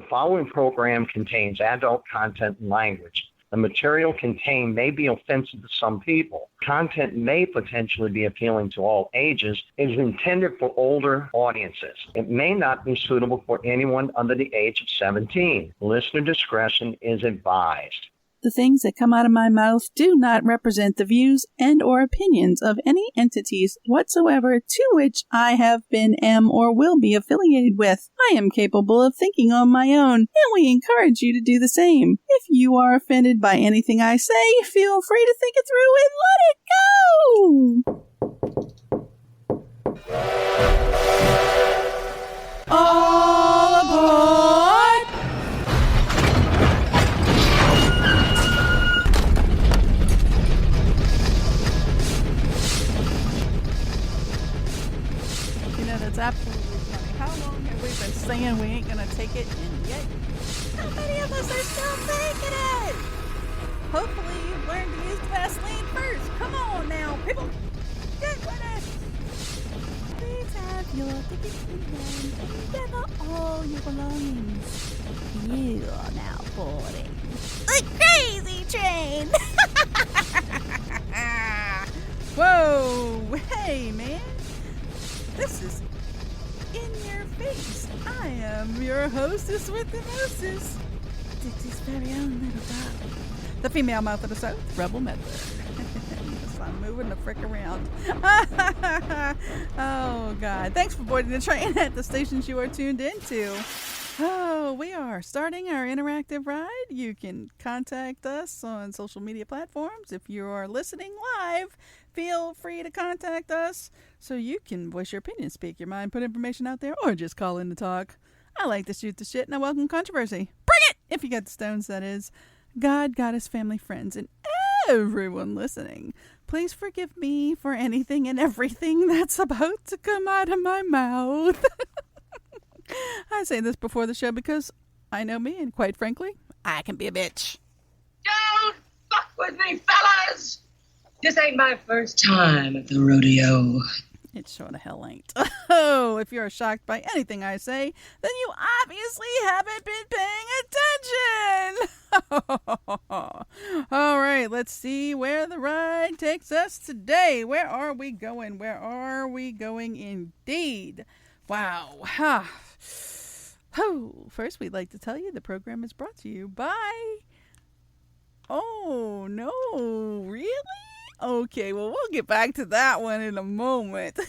following program contains adult content and language. The material contained may be offensive to some people. Content may potentially be appealing to all ages. It is intended for older audiences. It may not be suitable for anyone under the age of 17. Listener discretion is advised. The things that come out of my mouth do not represent the views and or opinions of any entities whatsoever to which I have been, am, or will be affiliated with. I am capable of thinking on my own, and we encourage you to do the same. If you are offended by anything I say, feel free to think it through and let it go! All aboard! That's absolutely funny. How long have we been saying we ain't gonna take it, and yet how many of us are still taking it? Hopefully you've learned to use the Vaseline first. Come on now, people, get with it. Please have your tickets in hand and gather all your belongings. You are now boarding the crazy train. Whoa, hey man. This is In Your Face. I am your hostess with the mostest, Dixie's very own little dog, the female mouth of the South, Rebel Meddler. Yes, I'm moving the frick around. Oh, God. Thanks for boarding the train at the stations you are tuned into. Oh, we are starting our interactive ride. You can contact us on social media platforms. If you are listening live, feel free to contact us so you can voice your opinion, speak your mind, put information out there, or just call in to talk. I like to shoot the shit and I welcome controversy. Bring it! If you got the stones, that is. God, goddess, family, friends, and everyone listening, please forgive me for anything and everything that's about to come out of my mouth. I say this before the show because I know me, and quite frankly, I can be a bitch. Don't fuck with me, fellas! This ain't my first time at the rodeo. It sure the hell ain't. Oh, if you're shocked by anything I say, then you obviously haven't been paying attention. All right, let's see where the ride takes us today. Where are we going? Where are we going indeed? Wow. Oh, first, we'd like to tell you the program is brought to you by... Oh, no, really? Okay, well, we'll get back to that one in a moment.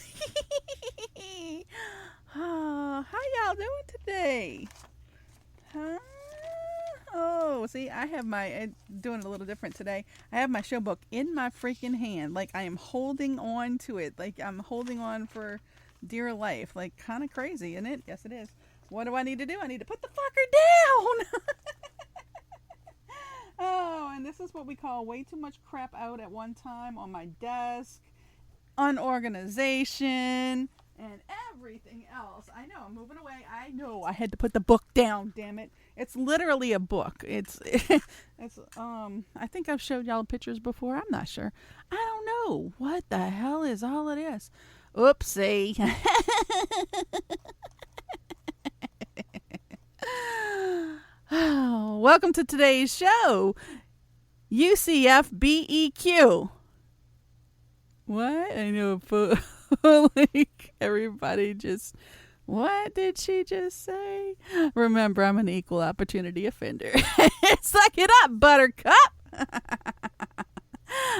How y'all doing today? Huh? Oh, see, I have doing it a little different today. I have my show book in my freaking hand. Like, I am holding on to it. Like, I'm holding on for dear life. Like, kind of crazy, isn't it? Yes, it is. What do I need to do? I need to put the fucker down. Oh, and this is what we call way too much crap out at one time on my desk, unorganization, and everything else. I know, I'm moving away. I know, I had to put the book down, damn it. It's literally a book. It's I think I've showed y'all pictures before. I'm not sure. I don't know. What the hell is all of this? Oopsie. Oh, welcome to today's show, UCFBEQ. What? I know, like, everybody just, what did she just say? Remember, I'm an equal opportunity offender. Suck it up, buttercup.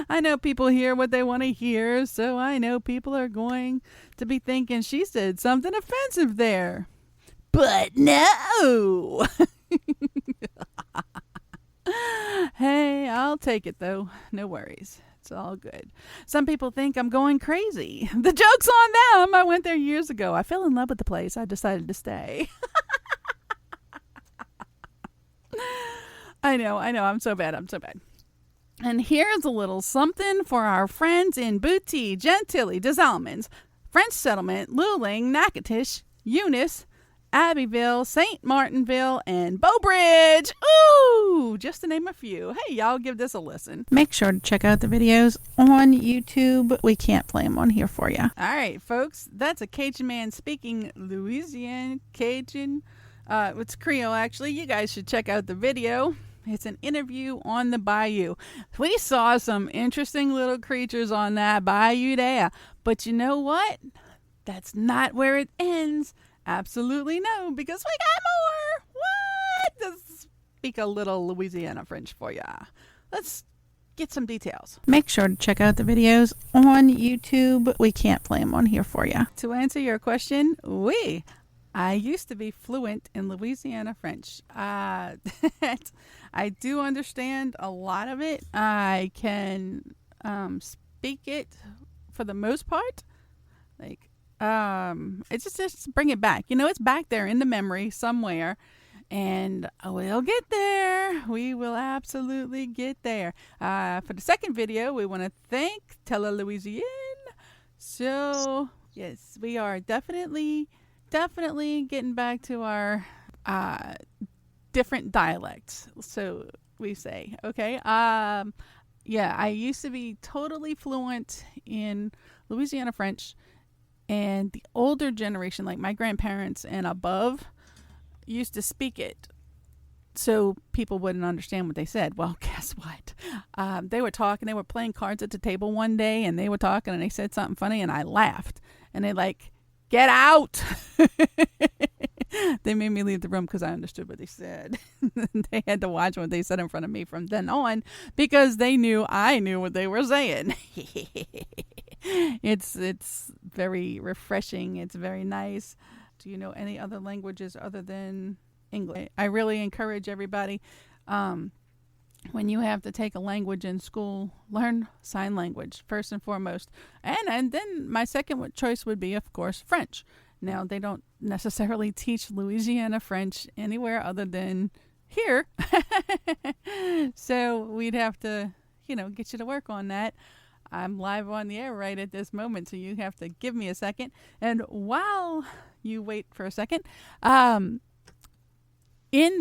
I know people hear what they want to hear, so I know people are going to be thinking she said something offensive there. But no. Hey, I'll take it though. No worries. It's all good. Some people think I'm going crazy. The joke's on them. I went there years ago. I fell in love with the place. I decided to stay. I know. I'm so bad. And here's a little something for our friends in Booty, Gentilly, Des Allemands, French Settlement, Luling, Natchitoches, Eunice, Abbeville, St. Martinville, and Beaubridge. Ooh, just to name a few. Hey, y'all give this a listen. Make sure to check out the videos on YouTube. We can't play them on here for you. All right, folks, that's a Cajun man speaking Louisiana Cajun. It's Creole, actually. You guys should check out the video. It's an interview on the bayou. We saw some interesting little creatures on that bayou there. But you know what? That's not where it ends. Absolutely no, because we got more. What? Let's speak a little Louisiana French for ya. Let's get some details. Make sure to check out the videos on YouTube. We can't play them on here for you. To answer your question, I used to be fluent in Louisiana French. I do understand a lot of it. I can speak it for the most part. Like, it's just bring it back. It's back there in the memory somewhere. And we'll get there. We will absolutely get there. For the second video, we want to thank Tele Louisiane. So, yes, we are definitely getting back to our different dialects, so we say. Okay. Yeah, I used to be totally fluent in Louisiana French, and the older generation, like my grandparents and above, used to speak it so people wouldn't understand what they said. Well, guess what? They were talking, they were playing cards at the table one day, and they were talking, and they said something funny, and I laughed, and they like, get out. They made me leave the room because I understood what they said. They had to watch what they said in front of me from then on because they knew I knew what they were saying. It's very refreshing. It's very nice. Do you know any other languages other than English? I really encourage everybody, when you have to take a language in school, learn sign language first and foremost. And then my second choice would be, of course, French. Now, they don't necessarily teach Louisiana French anywhere other than here. So we'd have to, get you to work on that. I'm live on the air right at this moment, so you have to give me a second. And while you wait for a second, in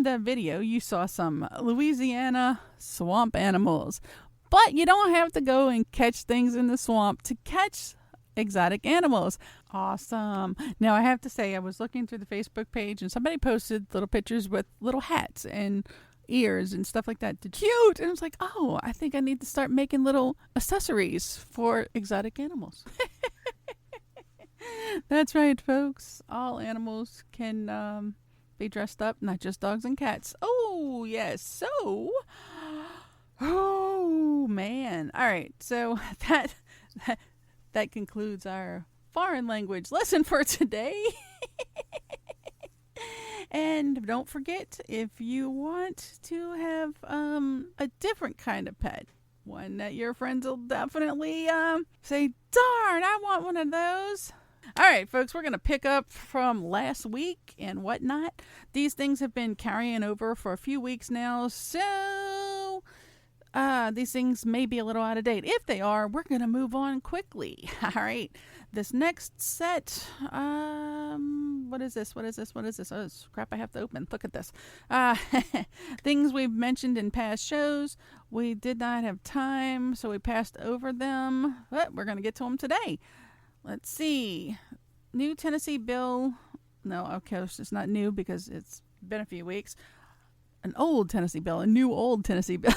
the video, you saw some Louisiana swamp animals. But you don't have to go and catch things in the swamp to catch exotic animals. Awesome. Now, I have to say, I was looking through the Facebook page, and somebody posted little pictures with little hats and ears and stuff like that. Cute! And I was like, oh, I think I need to start making little accessories for exotic animals. That's right, folks. All animals can be dressed up, not just dogs and cats. Oh, yes. So, oh, man. All right. So that concludes our foreign language lesson for today. And don't forget, if you want to have a different kind of pet, one that your friends will definitely say, darn, I want one of those. All right, folks, we're going to pick up from last week and whatnot. These things have been carrying over for a few weeks now, so these things may be a little out of date. If they are, we're going to move on quickly. All right, this next set, what is this? Oh, crap, I have to open. Look at this. Things we've mentioned in past shows. We did not have time, so we passed over them, but we're going to get to them today. Let's see. New Tennessee bill. No, of course, it's not new because it's been a few weeks. An old Tennessee bill, a new old Tennessee bill,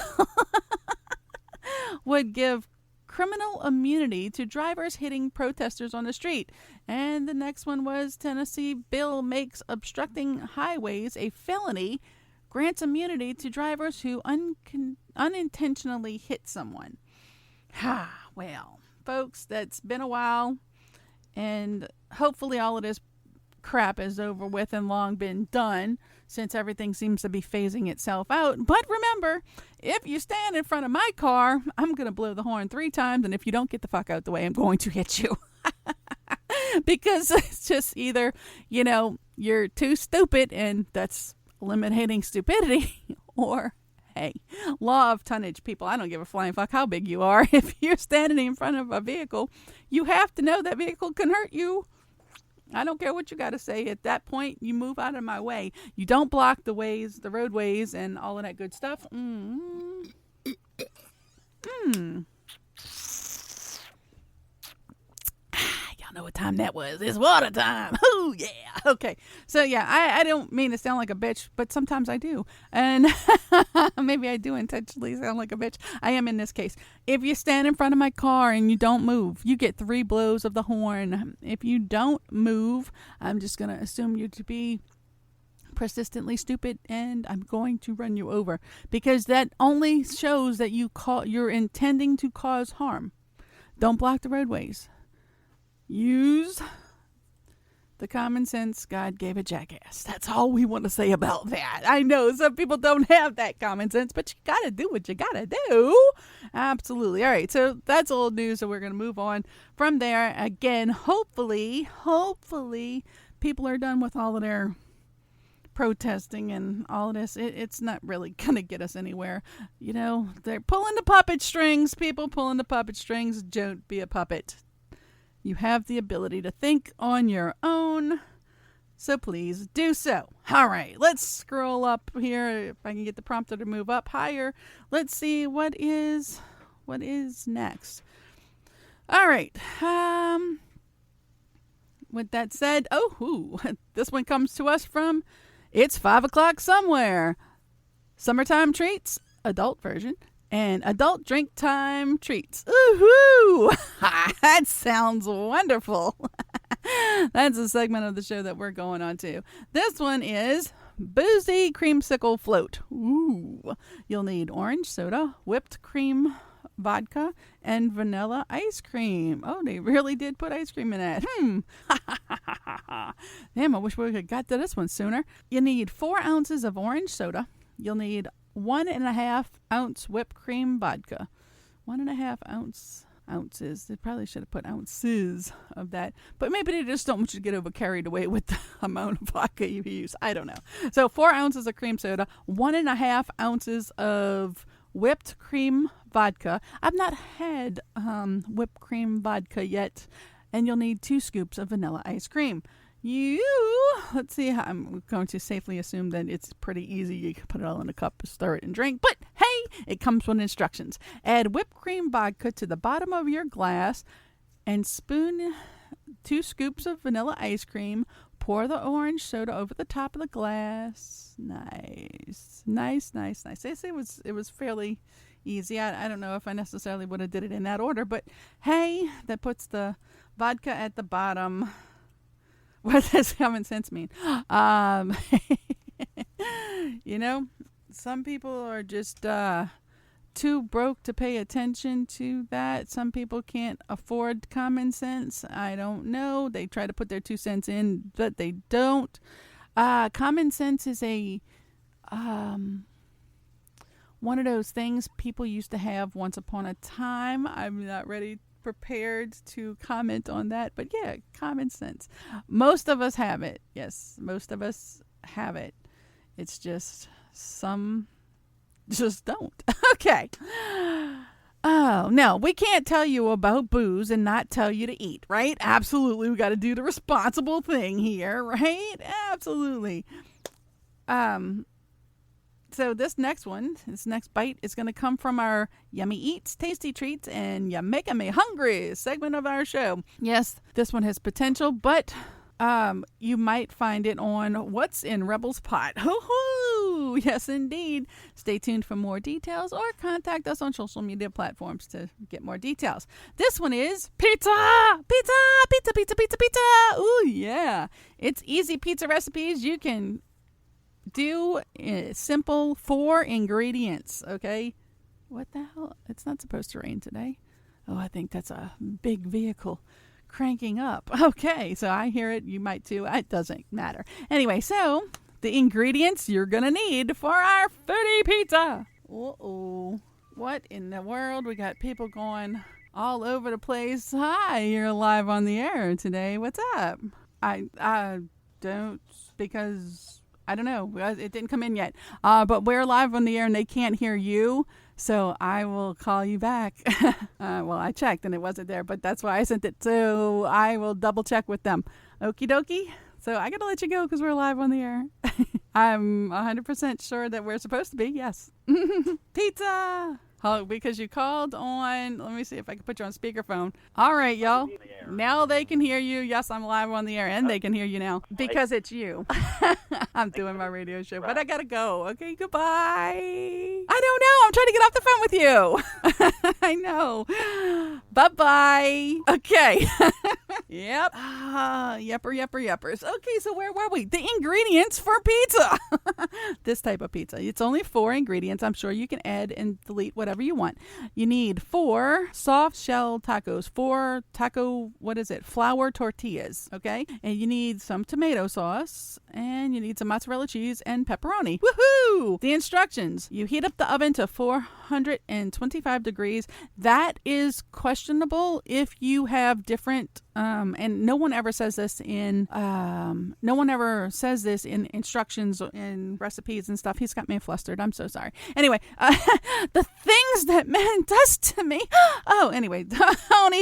would give criminal immunity to drivers hitting protesters on the street. And the next one was Tennessee bill makes obstructing highways a felony, grants immunity to drivers who unintentionally hit someone. Well, folks, that's been a while. And hopefully all of this crap is over with and long been done, since everything seems to be phasing itself out. But remember, if you stand in front of my car, I'm going to blow the horn 3 times. And if you don't get the fuck out the way, I'm going to hit you. Because it's just either, you're too stupid and that's eliminating stupidity, or hey, law of tonnage, people. I don't give a flying fuck how big you are. If you're standing in front of a vehicle, you have to know that vehicle can hurt you. I don't care what you got to say. At that point, you move out of my way. You don't block the ways, the roadways, and all of that good stuff. Y'all know what time that was. It's water time. Oh, yeah. Okay. So, yeah, I don't mean to sound like a bitch, but sometimes I do. And maybe I do intentionally sound like a bitch. I am in this case. If you stand in front of my car and you don't move, you get 3 blows of the horn. If you don't move, I'm just going to assume you to be persistently stupid, and I'm going to run you over, because that only shows that you're intending to cause harm. Don't block the roadways. Use the common sense God gave a jackass. That's all we want to say about that. I know some people don't have that common sense, but you gotta do what you gotta do. Absolutely. All right, so that's old news, so we're gonna move on from there. Again, hopefully people are done with all of their protesting and all of this. It's not really gonna get us anywhere. You know, they're pulling the puppet strings. People pulling the puppet strings. Don't be a puppet. You have the ability to think on your own, so please do so. All right, let's scroll up here. If I can get the prompter to move up higher, let's see what is next. All right. With that said, this one comes to us from It's 5 o'clock somewhere. Summertime treats, adult version, and adult drink time treats. Ooh, that sounds wonderful. That's a segment of the show that we're going on to. This one is Boozy Creamsicle Float. Ooh, you'll need orange soda, whipped cream, vodka, and vanilla ice cream. Oh, they really did put ice cream in it. Damn, I wish we had got to this one sooner. You need 4 ounces of orange soda. You'll need 1.5 ounce whipped cream vodka. 1.5 ounces. They probably should have put ounces of that. But maybe they just don't want you to get over carried away with the amount of vodka you use. I don't know. So 4 ounces of cream soda, 1.5 ounces of whipped cream vodka. I've not had whipped cream vodka yet. And you'll need 2 scoops of vanilla ice cream. Let's see, I'm going to safely assume that it's pretty easy. You can put it all in a cup, stir it, and drink. But hey, it comes with instructions. Add whipped cream vodka to the bottom of your glass and spoon 2 scoops of vanilla ice cream. Pour the orange soda over the top of the glass. Nice. They say it was fairly easy. I don't know if I necessarily would have did it in that order, but hey, that puts the vodka at the bottom. What does common sense mean? You know, some people are just too broke to pay attention to that. Some people can't afford common sense. I don't know. They try to put their 2 cents in, but they don't. Common sense is a one of those things people used to have once upon a time. I'm not prepared to comment on that, but yeah, common sense. Most of us have it. Yes, most of us have it. It's just some just don't. Okay. Oh, no, we can't tell you about booze and not tell you to eat, right? Absolutely. We got to do the responsible thing here, right? Absolutely. So this next bite is going to come from our Yummy Eats, Tasty Treats, and You're Making Me Hungry segment of our show. Yes, this one has potential, but you might find it on What's in Rebel's Pot. Hoo-hoo! Yes, indeed. Stay tuned for more details or contact us on social media platforms to get more details. This one is pizza! Pizza! Pizza, pizza, pizza, pizza! Ooh, yeah. It's easy pizza recipes you can do simple 4 ingredients, okay? What the hell? It's not supposed to rain today. Oh, I think that's a big vehicle cranking up. Okay, so I hear it. You might too. It doesn't matter. Anyway, so the ingredients you're going to need for our foodie pizza. Uh-oh. What in the world? We got people going all over the place. Hi, you're live on the air today. What's up? I don't, because I don't know. It didn't come in yet. But we're live on the air and they can't hear you. So I will call you back. Well, I checked and it wasn't there, but that's why I sent it. So I will double check with them. Okie dokie. So I got to let you go because we're live on the air. I'm 100% sure that we're supposed to be. Yes. Pizza. Oh, because you called on, let me see if I can put you on speakerphone. All right, y'all. Now they can hear you. Yes, I'm live on the air, and they can hear you now because it's you. I'm doing my radio show, but I got to go. Okay, goodbye. I don't know. I'm trying to get off the phone with you. I know. Bye-bye. Okay. Yep. Yeppers. Okay, so where were we? The ingredients for pizza. This type of pizza. It's only 4 ingredients. I'm sure you can add and delete whatever you want. You need 4 soft shell tacos, 4 taco, flour tortillas, okay? And you need some tomato sauce, and you need some mozzarella cheese and pepperoni. Woohoo! The instructions. You heat up the oven to 425 degrees. That is questionable if you have different and no one ever says this in instructions and recipes and stuff. He's got me flustered. I'm so sorry. Anyway, the things that men does to me. Oh, anyway, don't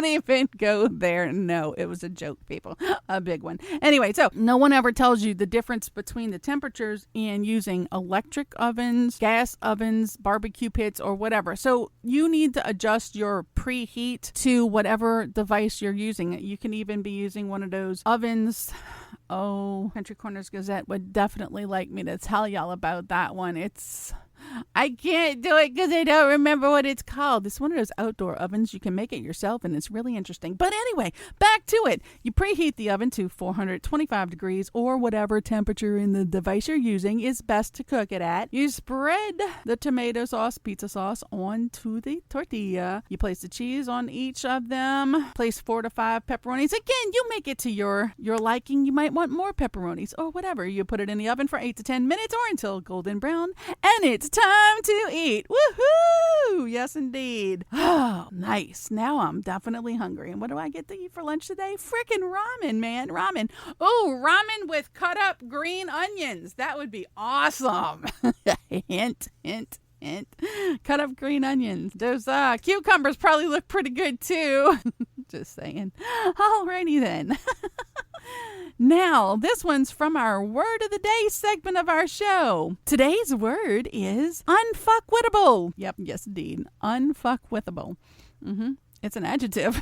even go there. No, it was a joke, people. A big one. Anyway, so no one ever tells you the difference between the temperatures in using electric ovens, gas ovens, barbecue pits, or whatever. So you need to adjust your preheat to whatever device you're using. You can even be using one of those ovens. Oh, Country Corners Gazette would definitely like me to tell y'all about that one. I can't do it because I don't remember what it's called. It's one of those outdoor ovens. You can make it yourself, and it's really interesting. But anyway, back to it. You preheat the oven to 425 degrees or whatever temperature in the device you're using is best to cook it at. You spread the tomato sauce, pizza sauce onto the tortilla. You place the cheese on each of them. Place 4 to 5 pepperonis. Again, you make it to your liking. You might want more pepperonis or whatever. You put it in the oven for 8 to 10 minutes or until golden brown, and it's time to eat. Woohoo! Yes, indeed. Oh, nice. Now I'm definitely hungry. And what do I get to eat for lunch today? Frickin' ramen, man. Ramen. Oh, ramen with cut up green onions. That would be awesome. Hint. Cut up green onions. Those cucumbers probably look pretty good too. Just saying. Alrighty then. Now, this one's from our Word of the Day segment of our show. Today's word is unfuckwithable. Yep, yes indeed. Unfuckwithable. It's an adjective.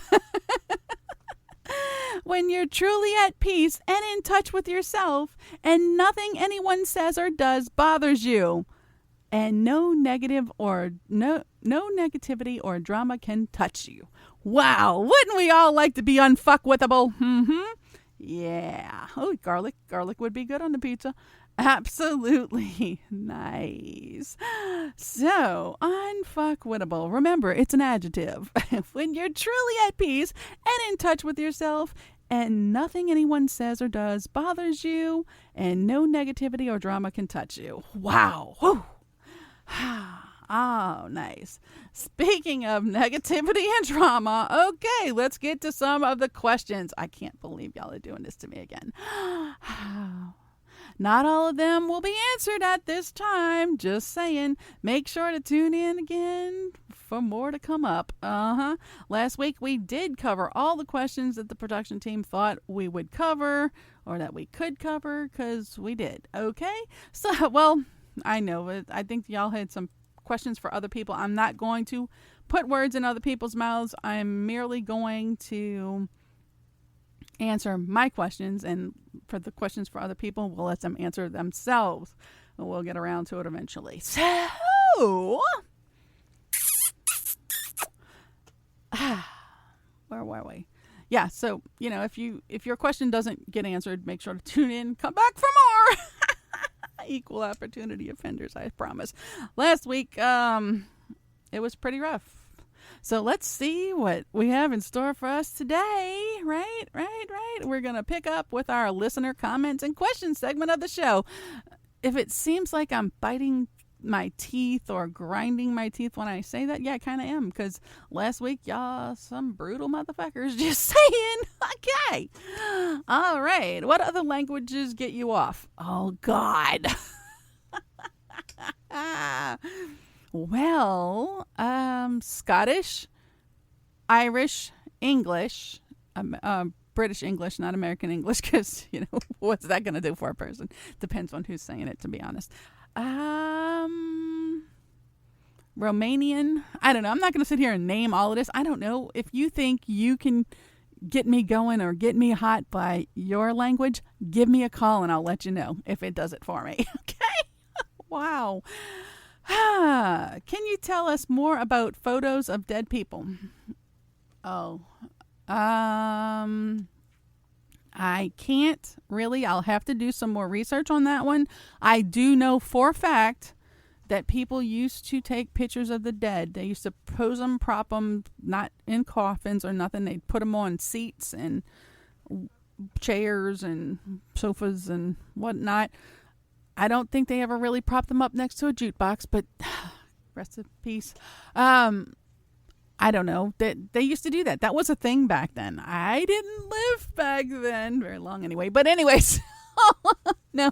When you're truly at peace and in touch with yourself, and nothing anyone says or does bothers you, and no negativity or drama can touch you. Wow, wouldn't we all like to be unfuckwithable? Yeah. Oh, garlic would be good on the pizza. Absolutely. Nice. So, unfuckwithable. Remember, it's an adjective. When you're truly at peace and in touch with yourself, and nothing anyone says or does bothers you, and no negativity or drama can touch you. Wow. Whew. Oh, nice. Speaking of negativity and drama, okay, let's get to some of the questions. I can't believe y'all are doing this to me again. Not all of them will be answered at this time. Just saying. Make sure to tune in again for more to come up. Last week we did cover all the questions that the production team thought we would cover, or that we could cover, because we did. Okay? So, well, I know, but I think y'all had some questions for other people. I'm not going to put words in other people's mouths. I'm merely going to answer my questions, and for the questions for other people, we'll let them answer themselves. We'll get around to it eventually. So, where were we? Yeah, so, if your question doesn't get answered, make sure to tune in. Come back for more. Equal opportunity offenders, I promise. Last week, it was pretty rough. So let's see what we have in store for us today. Right. We're going to pick up with our listener comments and questions segment of the show. If it seems like I'm biting my teeth or grinding my teeth when I say that, yeah, I kind of am, because last week, y'all, some brutal motherfuckers, just saying. Okay. All right. What other languages get you off? Oh, God. Well, Scottish, Irish, English, British English, not American English, because, what's that going to do for a person? Depends on who's saying it, to be honest. Romanian. I don't know. I'm not going to sit here and name all of this. I don't know. If you think you can get me going or get me hot by your language, give me a call and I'll let you know if it does it for me. Okay? Wow. Can you tell us more about photos of dead people? Oh. I can't really. I'll have to do some more research on that one. I do know for a fact that people used to take pictures of the dead. They used to pose them, prop them, not in coffins or nothing. They'd put them on seats and chairs and sofas and whatnot. I don't think they ever really propped them up next to a jukebox, but rest in peace. I don't know. They used to do that. That was a thing back then. I didn't live back then very long anyway. But anyways, no.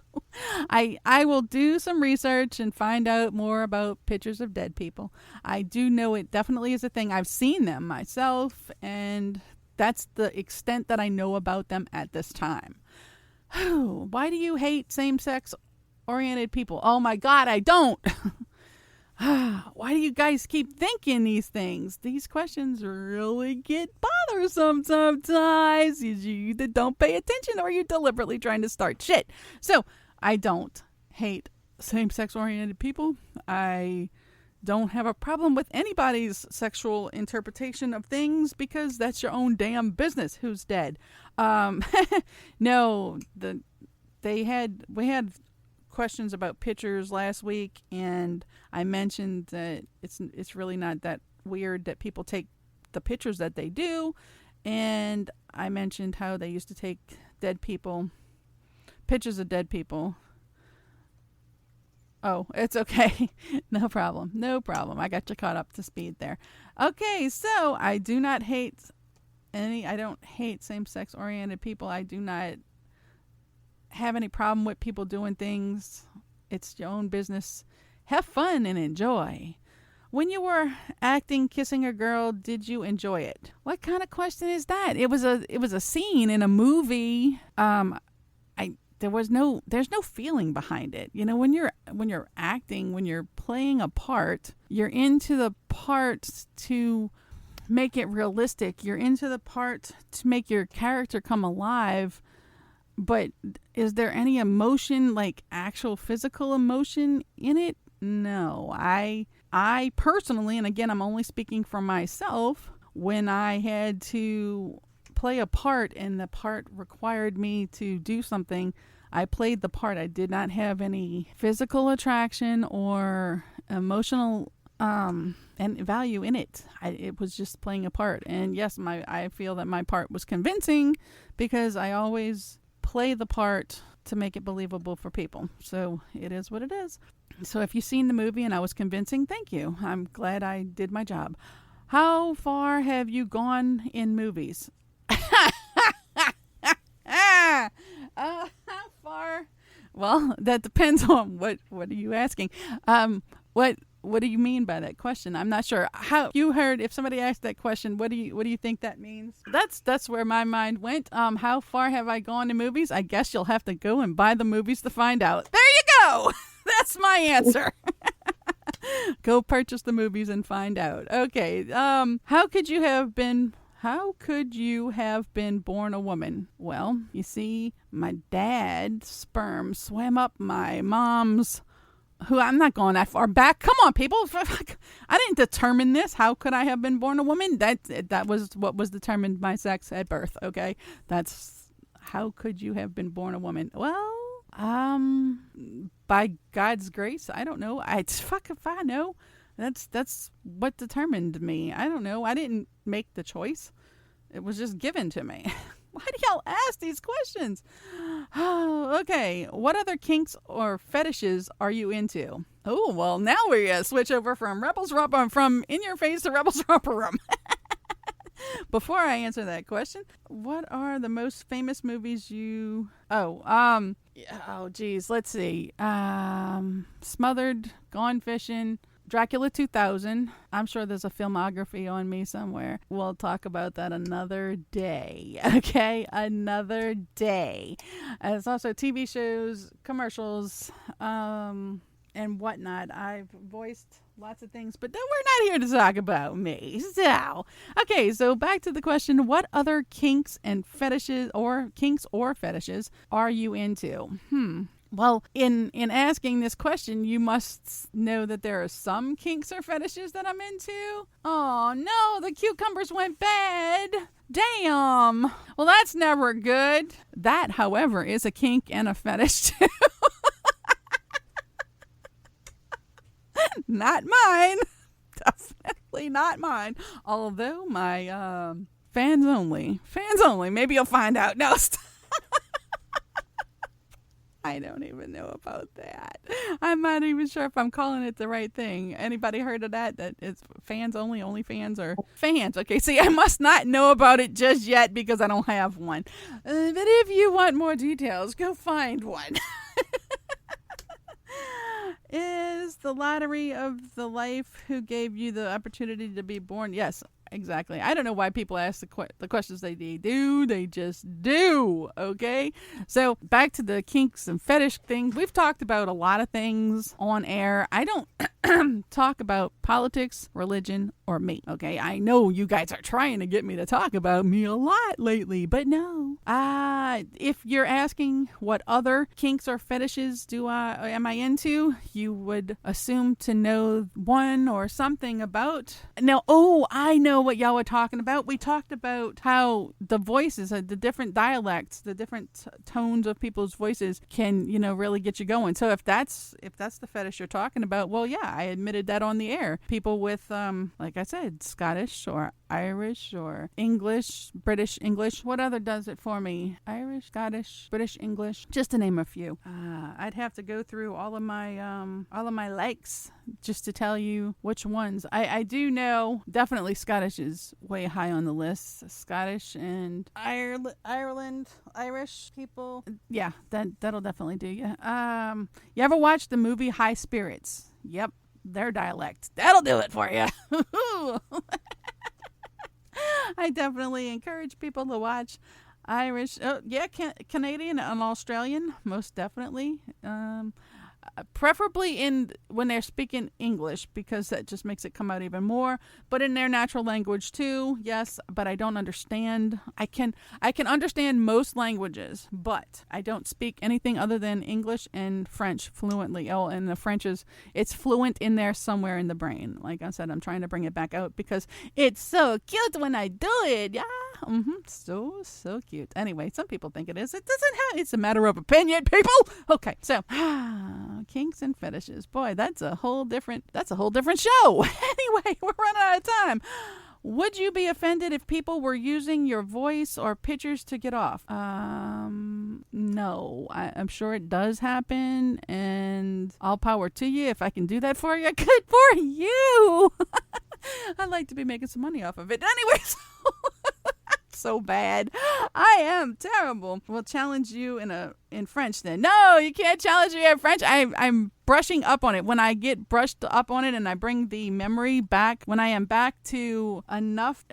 I will do some research and find out more about pictures of dead people. I do know it definitely is a thing. I've seen them myself, and that's the extent that I know about them at this time. Why do you hate same-sex oriented people? Oh my God, I don't. Why do you guys keep thinking these things? These questions really get bothersome sometimes. You either don't pay attention or you're deliberately trying to start shit. So I don't hate same-sex oriented people. I don't have a problem with anybody's sexual interpretation of things because that's your own damn business. Who's dead? No, we had questions about pictures last week, and I mentioned that it's really not that weird that people take the pictures that they do, and I mentioned how they used to take pictures of dead people. Oh, it's okay. No problem. I got you caught up to speed there. Okay, so I do not hate I don't hate same-sex oriented people. I do not have any problem with people doing things. It's your own business. Have fun and enjoy. When you were acting, kissing a girl, did you enjoy it? What kind of question is that? It was a scene in a movie. There's no feeling behind it. You know, when you're acting, when you're playing a part, you're into the part to make it realistic. You're into the part to make your character come alive. But is there any emotion, like actual physical emotion in it? No. I personally, and again, I'm only speaking for myself, when I had to play a part and the part required me to do something, I played the part. I did not have any physical attraction or emotional and value in it. It was just playing a part. And yes, I feel that my part was convincing because I always play the part to make it believable for people. So it is what it is. So if you've seen the movie and I was convincing, thank you. I'm glad I did my job. How far have you gone in movies? How far? Well, that depends on what are you asking. What do you mean by that question? I'm not sure. How you heard if somebody asked that question, what do you think that means? That's where my mind went. How far have I gone in movies? I guess you'll have to go and buy the movies to find out. There you go. That's my answer. Go purchase the movies and find out. Okay. How could you have been born a woman? Well, you see, my dad's sperm swam up my mom's, who I'm not going that far back. Come on, people. I didn't determine this. How could I have been born a woman? That was what was determined my sex at birth, okay? That's how could you have been born a woman? Well, by God's grace, I don't know. Fuck if I know. That's what determined me. I don't know. I didn't make the choice. It was just given to me. Why do y'all ask these questions? Oh, okay. What other kinks or fetishes are you into? Oh, well, now we're going to switch over from In Your Face to Rebels Romper Room. Before I answer that question, what are the most famous movies you... geez, let's see. Smothered, Gone Fishing, Dracula 2000. I'm sure there's a filmography on me somewhere. We'll talk about that another day. Okay? Another day. There's also TV shows, commercials, and and whatnot. I've voiced lots of things, but we're not here to talk about me. So, okay, so back to the question, what other kinks or fetishes are you into? Well, in asking this question, you must know that there are some kinks or fetishes that I'm into. Oh, no, the cucumbers went bad. Damn. Well, that's never good. That, however, is a kink and a fetish, too. Not mine. Definitely not mine. Although my fans only. Maybe you'll find out. No, I don't even know about that. I'm not even sure if I'm calling it the right thing. Anybody heard of that? That it's fans only, OnlyFans, or fans? Okay, see, I must not know about it just yet because I don't have one. But if you want more details, go find one. Is the lottery of the life who gave you the opportunity to be born? Yes, exactly. I don't know why people ask the questions they do. They just do. Okay. So back to the kinks and fetish things. We've talked about a lot of things on air. I don't talk about politics, religion, or me. Okay. I know you guys are trying to get me to talk about me a lot lately, but no. If you're asking what other kinks or fetishes am I into, you would assume to know one or something about. Now, I know what y'all were talking about. We talked about how the voices, the different dialects, the different tones of people's voices can, really get you going. So if that's the fetish you're talking about, well, yeah, I admitted that on the air. People with, like I said, Scottish or Irish or English, British English. What other does it for me? Irish, Scottish, British English, just to name a few. I'd have to go through all of my likes just to tell you which ones. I do know definitely Scottish is way high on the list. Scottish and Ireland, Irish people. Yeah, that'll definitely do you. You ever watch the movie High Spirits? Yep, their dialect. That'll do it for you. I definitely encourage people to watch Irish. Oh, yeah, Canadian and Australian, most definitely. Preferably when they're speaking English, because that just makes it come out even more. But in their natural language too, yes. But I don't understand. I can understand most languages, but I don't speak anything other than English and French fluently. Oh, and the French it's fluent in there somewhere in the brain. Like I said, I'm trying to bring it back out because it's so cute when I do it. Yeah, so cute. Anyway, some people think it is. It doesn't have. It's a matter of opinion, people. Okay, so. Kinks and fetishes. Boy, that's a whole different show. Anyway, we're running out of time. Would you be offended if people were using your voice or pictures to get off? No. I'm sure it does happen, and all power to you if I can do that for you. Good for you. I'd like to be making some money off of it. Anyways. So bad. I am terrible. We'll challenge you in French then. No, you can't challenge me in French. I'm brushing up on it. When I get brushed up on it and I bring the memory back, when I am back to enough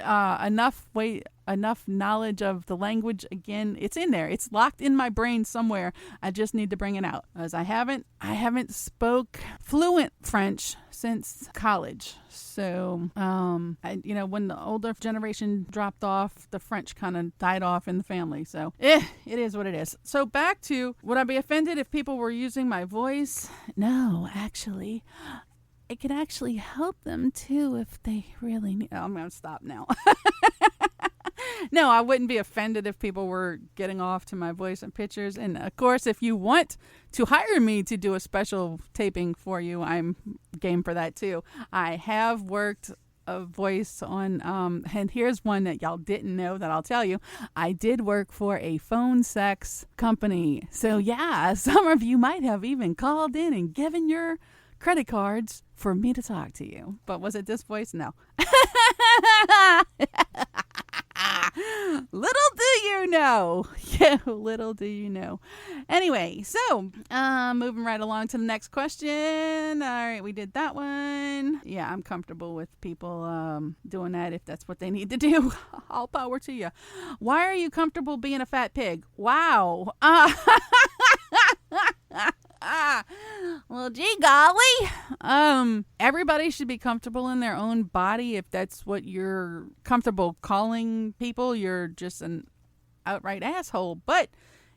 knowledge of the language again, it's in there. It's locked in my brain somewhere. I just need to bring it out. As I haven't spoke fluent French since college. So, when the older generation dropped off, the French kind of died off in the family. So, it is what it is. So back to, would I be offended if people were using my voice? No, actually. It could actually help them too if they really need. Oh, I'm going to stop now. No, I wouldn't be offended if people were getting off to my voice and pictures. And of course, if you want to hire me to do a special taping for you, I'm game for that too. I have worked a voice on, and here's one that y'all didn't know that I'll tell you. I did work for a phone sex company. So yeah, some of you might have even called in and given your credit cards for me to talk to you. But was it this voice? No. Little do you know. Yeah, little do you know. Anyway, so moving right along to the next question. All right, we did that one. Yeah, I'm comfortable with people doing that if that's what they need to do. All power to you. Why are you comfortable being a fat pig? Wow. Well, gee golly. Everybody should be comfortable in their own body. If that's what you're comfortable calling people, you're just an outright asshole. But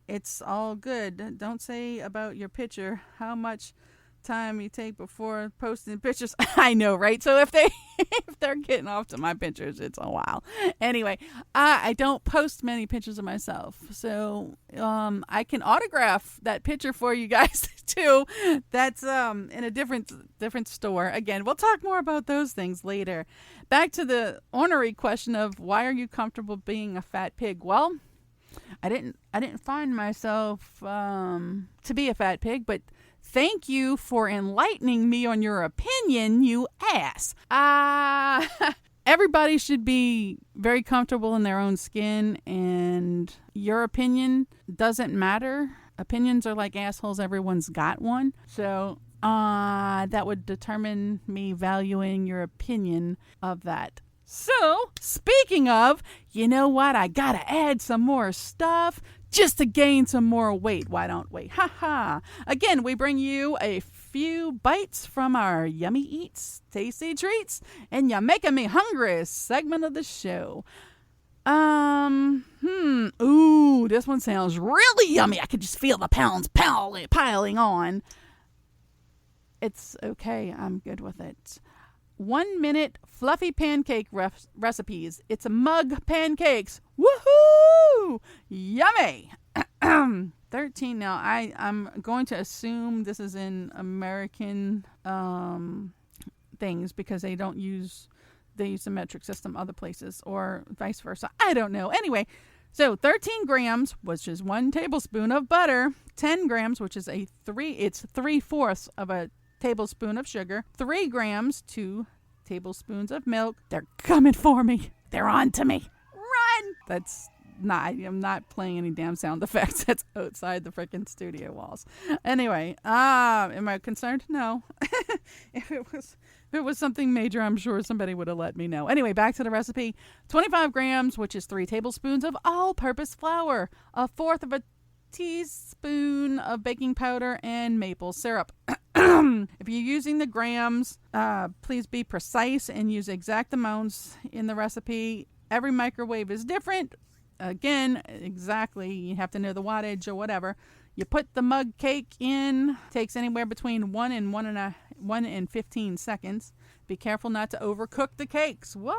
it's all good. Don't say about your picture how much time you take before posting pictures. I know, right? So if they're getting off to my pictures, it's a while. Anyway, I don't post many pictures of myself, so I can autograph that picture for you guys too. That's in a different store. Again, we'll talk more about those things later. Back to the ornery question of why are you comfortable being a fat pig? Well, I didn't find myself to be a fat pig, but thank you for enlightening me on your opinion, you ass. Everybody should be very comfortable in their own skin, and your opinion doesn't matter. Opinions are like assholes. Everyone's got one. So that would determine me valuing your opinion of that. So, speaking of, you know what? I gotta add some more stuff just to gain some more weight. Why don't we? Ha ha. Again, we bring you a few bites from our Yummy Eats, Tasty Treats, and You're Making Me Hungry segment of the show. Ooh, this one sounds really yummy. I could just feel the pounds piling on. It's okay. I'm good with it. 1 minute fluffy pancake recipes. It's a mug pancakes. Woohoo! Yummy! 13. Now, I'm going to assume this is in American things because they use the metric system other places or vice versa. I don't know. Anyway, so 13 grams, which is 1 tablespoon of butter, 10 grams, which is it's 3/4 of a tablespoon of sugar, 3 grams, 2 tablespoons of milk. They're coming for me. They're on to me. Run! I'm not playing any damn sound effects. That's outside the freaking studio walls. Anyway, am I concerned? No. If it was something major, I'm sure somebody would have let me know. Anyway, back to the recipe. 25 grams, which is 3 tablespoons of all-purpose flour, 1/4 of a teaspoon of baking powder, and maple syrup. If you're using the grams, please be precise and use exact amounts in the recipe. Every microwave is different. Again, exactly. You have to know the wattage or whatever. You put the mug cake in. Takes anywhere between 1 and 15 seconds. Be careful not to overcook the cakes. What?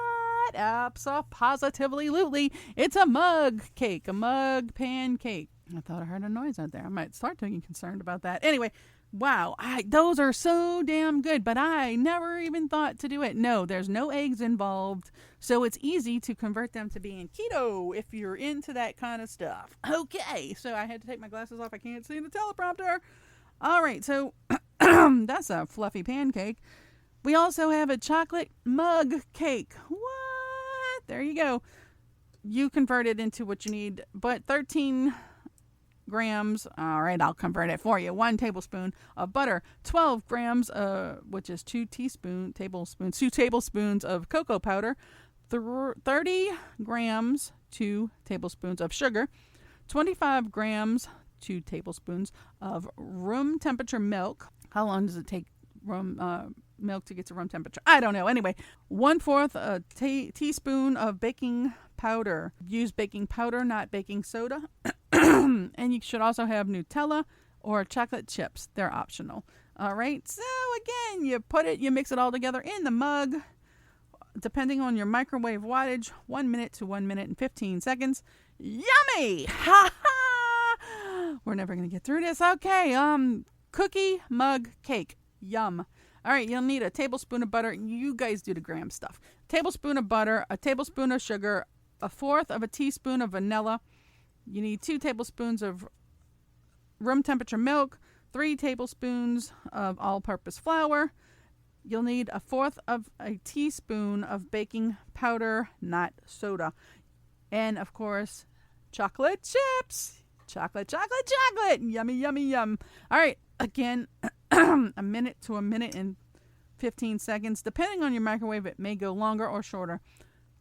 Positively. It's a mug cake, a mug pancake. I thought I heard a noise out there. I might start getting concerned about that. Anyway, wow, those are so damn good, but I never even thought to do it. No, there's no eggs involved, so it's easy to convert them to being keto if you're into that kind of stuff. Okay, so I had to take my glasses off. I can't see the teleprompter. All right, so that's a fluffy pancake. We also have a chocolate mug cake. What? There you go. You convert it into what you need, but 13 grams. All right, I'll convert it for you. 1 tablespoon of butter, 12 grams, which is 2 tablespoons of cocoa powder, 30 grams, 2 tablespoons of sugar, 25 grams, 2 tablespoons of room temperature milk. How long does it take milk to get to room temperature? I don't know. Anyway, 1/4 a teaspoon of baking powder. Use baking powder, not baking soda. And you should also have Nutella or chocolate chips. They're optional. All right. So again, you mix it all together in the mug. Depending on your microwave wattage, 1 minute to 1 minute and 15 seconds. Yummy! Ha ha! We're never going to get through this. Okay. Cookie mug cake. Yum. All right. You'll need a tablespoon of butter. You guys do the gram stuff. Tablespoon of butter, a tablespoon of sugar, 1/4 of a teaspoon of vanilla. You need 2 tablespoons of room temperature milk, 3 tablespoons of all-purpose flour. You'll need 1/4 of a teaspoon of baking powder, not soda. And, of course, chocolate chips. Chocolate. Yummy, yummy, yum. All right. Again, a minute to 1 minute and 15 seconds. Depending on your microwave, it may go longer or shorter.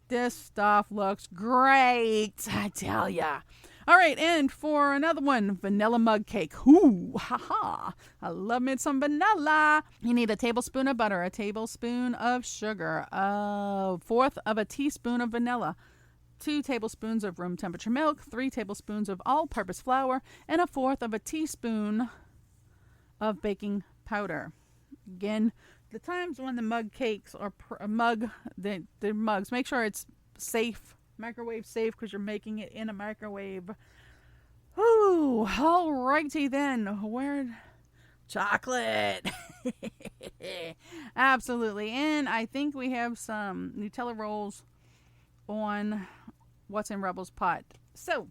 This stuff looks great, I tell ya. All right, and for another one, vanilla mug cake. Ooh, haha. I love me some vanilla. You need a tablespoon of butter, a tablespoon of sugar, a fourth of a teaspoon of vanilla, 2 tablespoons of room temperature milk, 3 tablespoons of all-purpose flour, and a fourth of a teaspoon of baking powder. Again, the times when the mug cakes or the mugs, make sure it's safe, microwave safe, because you're making it in a microwave. Ooh, all righty then. Where? Chocolate. Absolutely. And I think we have some Nutella rolls on what's in Rebel's pot. So,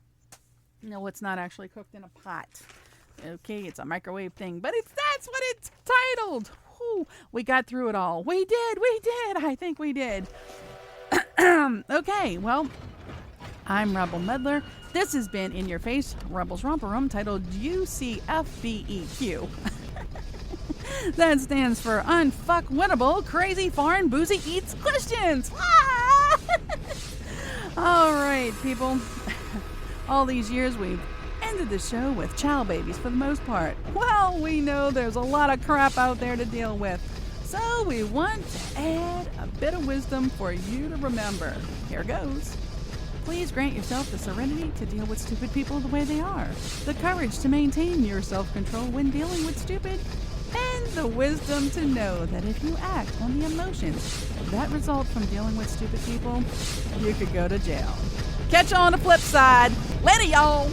no, it's not actually cooked in a pot. Okay, it's a microwave thing, but that's what it's titled. Whew, we got through it all. We did. I think we did. Okay, well, I'm Rebel Medler. This has been In Your Face Rebels Romper Room, titled UCFBEQ. That stands for Unfuckwithable Crazy Foreign Boozy Eats Questions. Ah! All right, people. All these years we've ended the show with child babies for the most part. Well, we know there's a lot of crap out there to deal with. So we want to add a bit of wisdom for you to remember. Here goes. Please grant yourself the serenity to deal with stupid people the way they are, the courage to maintain your self-control when dealing with stupid, and the wisdom to know that if you act on the emotions that result from dealing with stupid people, you could go to jail. Catch you on the flip side. Later, y'all.